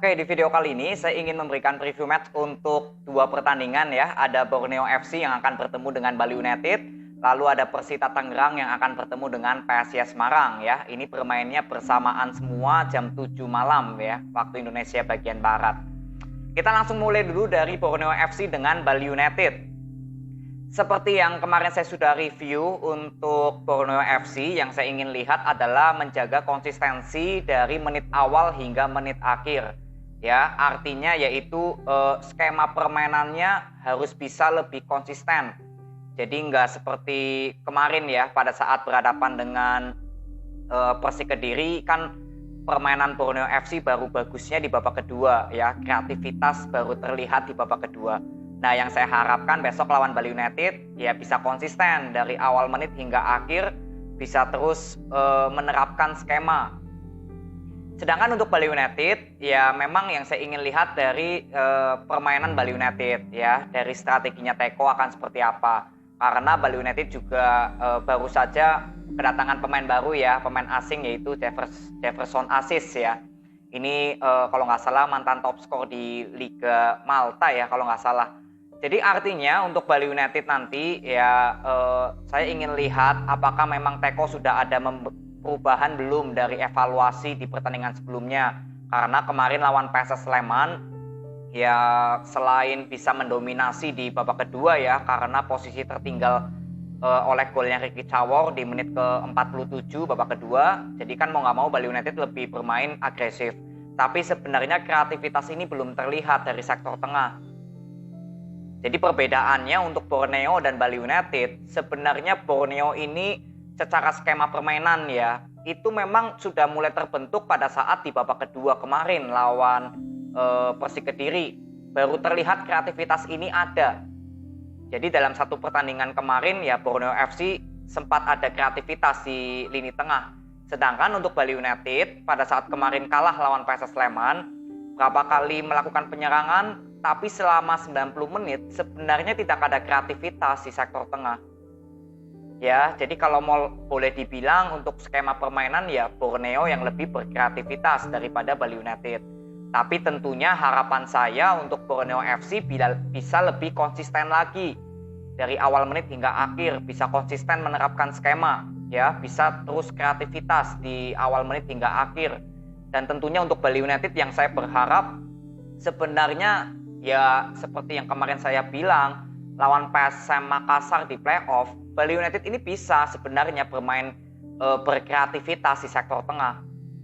Oke, di video kali ini saya ingin memberikan preview match untuk dua pertandingan ya. Ada Borneo FC yang akan bertemu dengan Bali United, lalu ada Persita Tangerang yang akan bertemu dengan PSIS Semarang ya. Ini bermainnya bersamaan semua jam 7 malam ya, waktu Indonesia bagian barat. Kita langsung mulai dulu dari Borneo FC dengan Bali United. Seperti yang kemarin saya sudah review untuk Borneo FC, yang saya ingin lihat adalah menjaga konsistensi dari menit awal hingga menit akhir. Ya, artinya yaitu skema permainannya harus bisa lebih konsisten. Jadi nggak seperti kemarin ya, pada saat berhadapan dengan Persik Kediri kan permainan Borneo FC baru bagusnya di babak kedua ya, kreativitas baru terlihat di babak kedua. Nah, yang saya harapkan besok lawan Bali United ya bisa konsisten dari awal menit hingga akhir, bisa terus menerapkan skema. Sedangkan untuk Bali United ya memang yang saya ingin lihat dari permainan Bali United ya, dari strateginya Teko akan seperti apa. Karena Bali United juga baru saja kedatangan pemain baru ya, pemain asing yaitu Jefferson Aziz ya. Ini kalau nggak salah mantan top skor di Liga Malta ya kalau nggak salah. Jadi artinya untuk Bali United nanti ya saya ingin lihat apakah memang Teko sudah ada perubahan belum dari evaluasi di pertandingan sebelumnya. Karena kemarin lawan PSS Sleman ya selain bisa mendominasi di babak kedua ya karena posisi tertinggal oleh golnya Ricky Cawor di menit ke-47 babak kedua. Jadi kan mau nggak mau Bali United lebih bermain agresif. Tapi sebenarnya kreativitas ini belum terlihat dari sektor tengah. Jadi perbedaannya untuk Borneo dan Bali United, sebenarnya Borneo ini secara skema permainan ya, itu memang sudah mulai terbentuk pada saat di babak kedua kemarin lawan Persik Kediri. Baru terlihat kreativitas ini ada. Jadi dalam satu pertandingan kemarin ya Borneo FC sempat ada kreativitas di lini tengah. Sedangkan untuk Bali United pada saat kemarin kalah lawan PSS Sleman, berapa kali melakukan penyerangan, tapi selama 90 menit sebenarnya tidak ada kreativitas di sektor tengah. Ya, jadi kalau boleh dibilang untuk skema permainan ya Borneo yang lebih berkreativitas daripada Bali United. Tapi tentunya harapan saya untuk Borneo FC bisa lebih konsisten lagi. Dari awal menit hingga akhir bisa konsisten menerapkan skema, ya, bisa terus kreativitas di awal menit hingga akhir. Dan tentunya untuk Bali United yang saya berharap sebenarnya ya seperti yang kemarin saya bilang lawan PSM Makassar di playoff, Bali United ini bisa sebenarnya bermain berkreativitas di sektor tengah.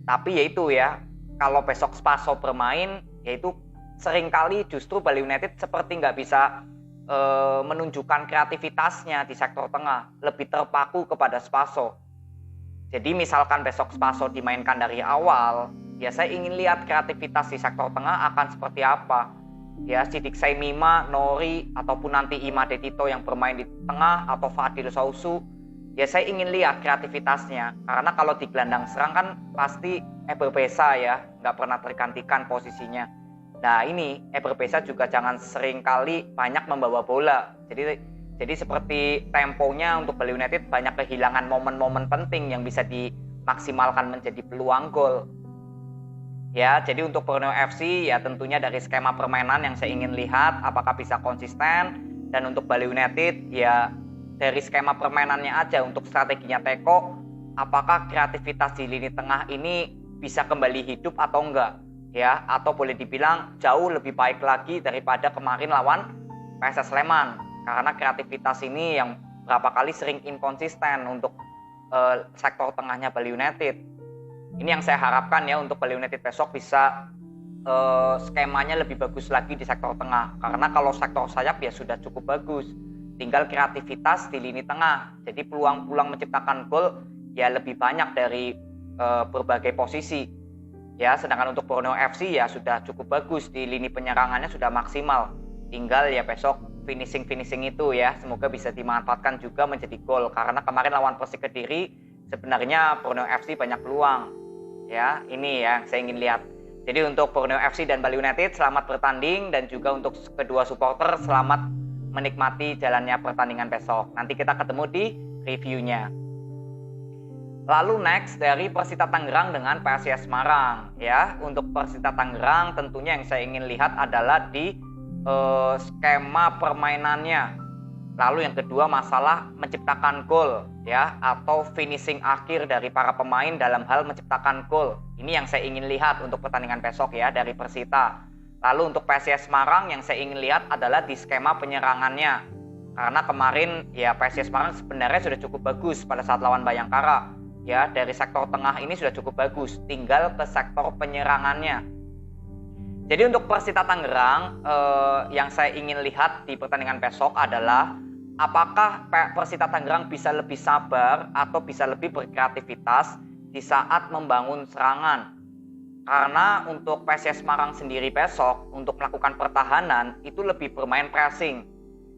Tapi yaitu ya kalau besok Spaso bermain yaitu seringkali justru Bali United seperti nggak bisa menunjukkan kreativitasnya di sektor tengah, lebih terpaku kepada Spaso. Jadi misalkan besok Spaso dimainkan dari awal, ya saya ingin lihat kreativitas di sektor tengah akan seperti apa. Ya, Sidik Saimima, Nori, ataupun nanti Imade Tito yang bermain di tengah, atau Fadil Sausu, ya saya ingin lihat kreativitasnya. Karena kalau di gelandang serang kan pasti Eber Besa ya, nggak pernah tergantikan posisinya. Nah ini Eber Besa juga jangan sering kali banyak membawa bola. Jadi seperti temponya untuk Bali United banyak kehilangan momen-momen penting yang bisa dimaksimalkan menjadi peluang gol. Ya, jadi untuk Borneo FC ya tentunya dari skema permainan yang saya ingin lihat apakah bisa konsisten, dan untuk Bali United ya dari skema permainannya aja untuk strateginya Teko apakah kreativitas di lini tengah ini bisa kembali hidup atau enggak ya, atau boleh dibilang jauh lebih baik lagi daripada kemarin lawan PSS Sleman karena kreativitas ini yang berapa kali sering inkonsisten untuk sektor tengahnya Bali United. Ini yang saya harapkan ya untuk Bali United besok bisa skemanya lebih bagus lagi di sektor tengah. Karena kalau sektor sayap ya sudah cukup bagus. Tinggal kreativitas di lini tengah. Jadi peluang-peluang menciptakan gol ya lebih banyak dari berbagai posisi. Ya, sedangkan untuk Borneo FC ya sudah cukup bagus di lini penyerangannya sudah maksimal. Tinggal ya besok finishing itu ya semoga bisa dimanfaatkan juga menjadi gol. Karena kemarin lawan Persik Kediri sebenarnya Borneo FC banyak peluang. Ya, ini ya saya ingin lihat. Jadi untuk Borneo FC dan Bali United selamat bertanding, dan juga untuk kedua supporter selamat menikmati jalannya pertandingan besok. Nanti kita ketemu di reviewnya. Lalu next dari Persita Tangerang dengan PSIS Semarang ya. Untuk Persita Tangerang tentunya yang saya ingin lihat adalah di skema permainannya. Lalu yang kedua masalah menciptakan gol ya, atau finishing akhir dari para pemain dalam hal menciptakan gol. Ini yang saya ingin lihat untuk pertandingan besok ya dari Persita. Lalu untuk PSIS Semarang yang saya ingin lihat adalah di skema penyerangannya. Karena kemarin ya PSIS Semarang sebenarnya sudah cukup bagus pada saat lawan Bayangkara. Ya, dari sektor tengah ini sudah cukup bagus, tinggal ke sektor penyerangannya. Jadi untuk Persita Tangerang yang saya ingin lihat di pertandingan besok adalah apakah Persita Tangerang bisa lebih sabar atau bisa lebih berkreativitas di saat membangun serangan. Karena untuk PSIS Semarang sendiri besok untuk melakukan pertahanan itu lebih bermain pressing.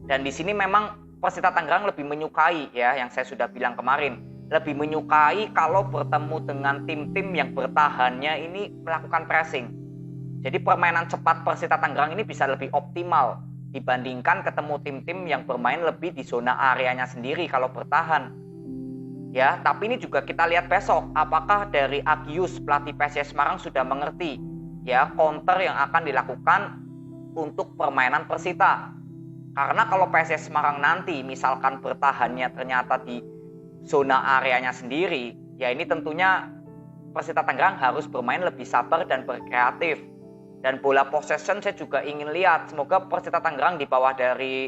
Dan di sini memang Persita Tangerang lebih menyukai ya, yang saya sudah bilang kemarin, lebih menyukai kalau bertemu dengan tim-tim yang bertahannya ini melakukan pressing. Jadi permainan cepat Persita Tangerang ini bisa lebih optimal dibandingkan ketemu tim-tim yang bermain lebih di zona areanya sendiri kalau bertahan. Ya, tapi ini juga kita lihat besok apakah dari Agius pelatih PSIS Semarang sudah mengerti ya counter yang akan dilakukan untuk permainan Persita. Karena kalau PSIS Semarang nanti misalkan bertahannya ternyata di zona areanya sendiri, ya ini tentunya Persita Tangerang harus bermain lebih sabar dan berkreatif. Dan bola possession saya juga ingin lihat, semoga Persita Tangerang di bawah dari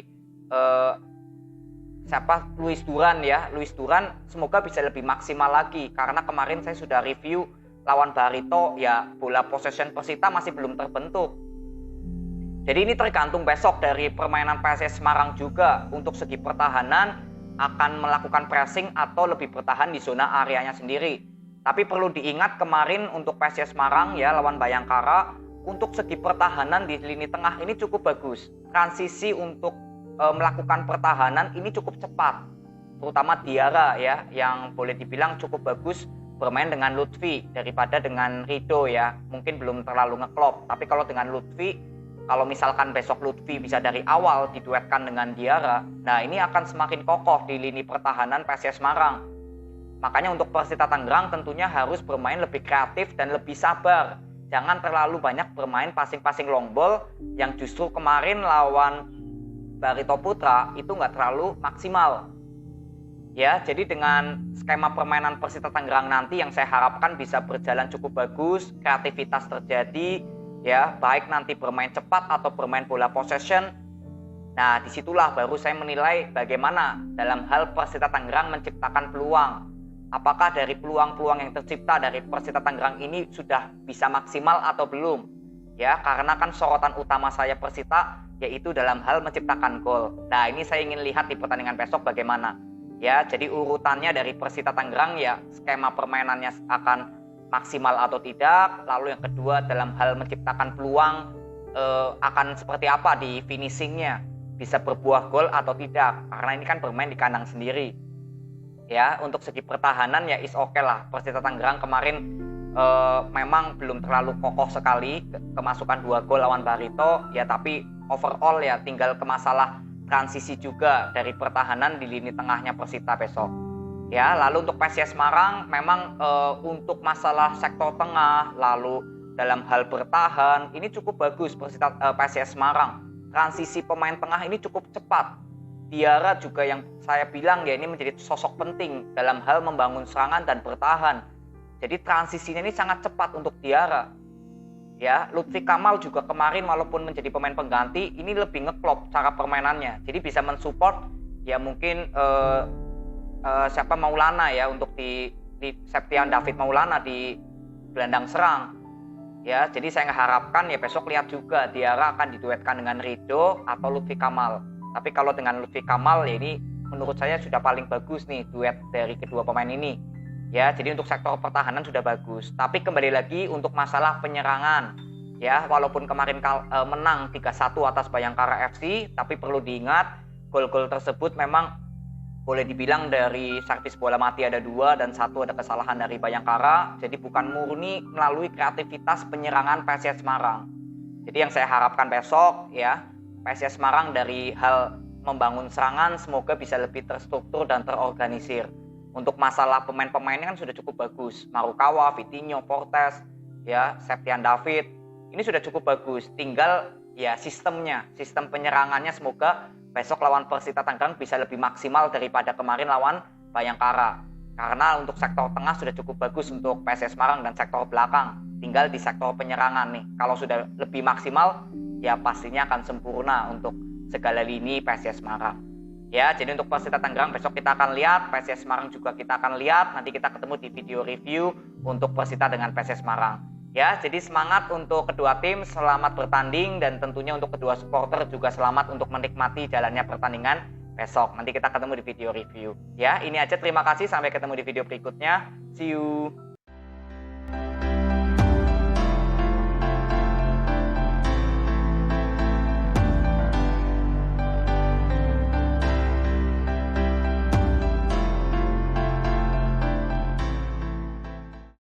Luis Duran ya, Luis Duran semoga bisa lebih maksimal lagi. Karena kemarin saya sudah review lawan Barito, ya bola possession Persita masih belum terbentuk. Jadi ini tergantung besok dari permainan PSIS Semarang juga untuk segi pertahanan akan melakukan pressing atau lebih bertahan di zona areanya sendiri. Tapi perlu diingat kemarin untuk PSIS Semarang ya lawan Bayangkara, untuk segi pertahanan di lini tengah ini cukup bagus. Transisi untuk melakukan pertahanan ini cukup cepat. Terutama Diarra ya, yang boleh dibilang cukup bagus bermain dengan Lutfi daripada dengan Rido ya. Mungkin belum terlalu ngeklop, tapi kalau dengan Lutfi, kalau misalkan besok Lutfi bisa dari awal diduetkan dengan Diarra, nah ini akan semakin kokoh di lini pertahanan PSIS Semarang. Makanya untuk Persita Tangerang tentunya harus bermain lebih kreatif dan lebih sabar. Jangan terlalu banyak bermain passing-passing long ball yang justru kemarin lawan Barito Putra itu nggak terlalu maksimal. Ya, jadi dengan skema permainan Persita Tangerang nanti yang saya harapkan bisa berjalan cukup bagus, kreativitas terjadi, ya baik nanti bermain cepat atau bermain bola possession. Nah disitulah baru saya menilai bagaimana dalam hal Persita Tangerang menciptakan peluang. Apakah dari peluang-peluang yang tercipta dari Persita Tangerang ini sudah bisa maksimal atau belum? Ya, karena kan sorotan utama saya Persita yaitu dalam hal menciptakan gol. Nah ini saya ingin lihat di pertandingan besok bagaimana. Ya, jadi urutannya dari Persita Tangerang ya skema permainannya akan maksimal atau tidak. Lalu yang kedua dalam hal menciptakan peluang akan seperti apa di finishingnya, bisa berbuah gol atau tidak, karena ini kan bermain di kandang sendiri. Ya, untuk segi pertahanan ya is oke lah. Persita Tangerang kemarin memang belum terlalu kokoh sekali, kemasukan 2 gol lawan Barito ya, tapi overall ya tinggal ke masalah transisi juga dari pertahanan di lini tengahnya Persita besok. Ya, lalu untuk PSIS Semarang memang untuk masalah sektor tengah, lalu dalam hal bertahan ini cukup bagus PSIS Semarang. Transisi pemain tengah ini cukup cepat. Diarra juga yang saya bilang ya ini menjadi sosok penting dalam hal membangun serangan dan bertahan. Jadi transisinya ini sangat cepat untuk Diarra. Ya, Lutfi Kamal juga kemarin walaupun menjadi pemain pengganti ini lebih ngeklop cara permainannya. Jadi bisa mensupport ya mungkin Maulana ya untuk di Septian David Maulana di gelandang serang. Ya, jadi saya harapkan ya besok lihat juga Diarra akan diduetkan dengan Rido atau Lutfi Kamal. Tapi kalau dengan Lutfi Kamal ya ini menurut saya sudah paling bagus nih duet dari kedua pemain ini. Ya, jadi untuk sektor pertahanan sudah bagus. Tapi kembali lagi untuk masalah penyerangan. Ya, walaupun kemarin menang 3-1 atas Bayangkara FC, tapi perlu diingat gol-gol tersebut memang boleh dibilang dari servis bola mati ada 2 dan 1 ada kesalahan dari Bayangkara. Jadi bukan murni melalui kreativitas penyerangan PSIS Semarang. Jadi yang saya harapkan besok ya, PSIS Semarang dari hal membangun serangan semoga bisa lebih terstruktur dan terorganisir. Untuk masalah pemain-pemainnya kan sudah cukup bagus. Marukawa, Vitinho, Portes, ya, Septian David. Ini sudah cukup bagus. Tinggal ya sistemnya, sistem penyerangannya semoga besok lawan Persita Tangerang bisa lebih maksimal daripada kemarin lawan Bayangkara. Karena untuk sektor tengah sudah cukup bagus untuk PSS Semarang dan sektor belakang. Tinggal di sektor penyerangan nih. Kalau sudah lebih maksimal, ya pastinya akan sempurna untuk segala lini PSS Semarang. Ya, jadi untuk Persita Tangerang besok kita akan lihat, PSS Semarang juga kita akan lihat. Nanti kita ketemu di video review untuk Persita dengan PSS Semarang. Ya, jadi semangat untuk kedua tim, selamat bertanding dan tentunya untuk kedua supporter juga selamat untuk menikmati jalannya pertandingan besok. Nanti kita ketemu di video review. Ya, ini aja, terima kasih, sampai ketemu di video berikutnya. See you.